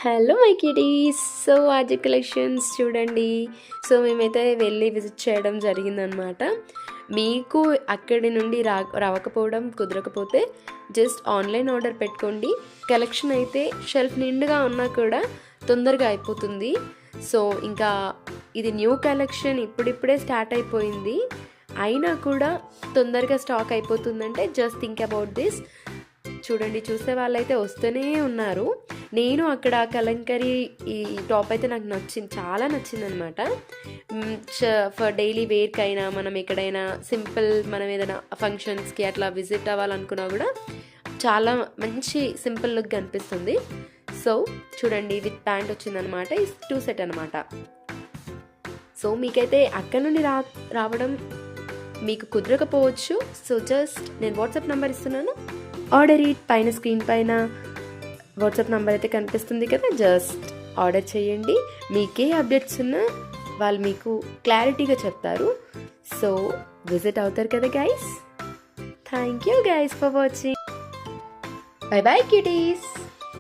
Hello my kitties. So RG collections చూడండి. So మేమైతే వెళ్ళి విజిట్ చేయడం జరిగిందనమాట. మీకు అక్కడి నుండి రావకపోవడం కుదరకపోతే జస్ట్ ఆన్లైన్ ఆర్డర్ పెట్టుకోండి. కలెక్షన్ అయితే షెల్ఫ్ నిండుగా ఉన్నా కూడా తొందరగా అయిపోతుంది. సో ఇంకా ఇది న్యూ కలెక్షన్ ఇప్పుడిప్పుడే స్టార్ట్ అయిపోయింది, అయినా కూడా తొందరగా స్టాక్ అయిపోతుందంటే జస్ట్ థింక్ అబౌట్ దిస్. చూడండి, చూసే వాళ్ళైతే వస్తూనే ఉన్నారు. నేను అక్కడ కలంకరీ ఈ టాప్ అయితే నాకు నచ్చింది, చాలా నచ్చింది అనమాట. ఫర్ డైలీ వేర్కి అయినా, మనం ఎక్కడైనా సింపుల్ మనం ఏదైనా ఫంక్షన్స్కి అట్లా విజిట్ అవ్వాలనుకున్నా కూడా చాలా మంచి సింపుల్ లుక్ కనిపిస్తుంది. సో చూడండి, విత్ ప్యాంట్ వచ్చిందనమాట. ఈ 2 సెట్ అనమాట. సో మీకైతే అక్కడ నుండి రావడం మీకు కుదరకపోవచ్చు. సో జస్ట్ నేను వాట్సాప్ నెంబర్ ఇస్తున్నాను, ఆర్డర్ ఇట్. పైన స్క్రీన్ పైన వాట్సాప్ నెంబర్ అయితే కనిపిస్తుంది కదా, జస్ట్ ఆర్డర్ చేయండి. మీకే అప్డేట్స్ ఉన్నా వాళ్ళు మీకు క్లారిటీగా చెప్తారు. సో విజిట్ అవుతారు కదా guys. Thank you guys for watching. By by cuties.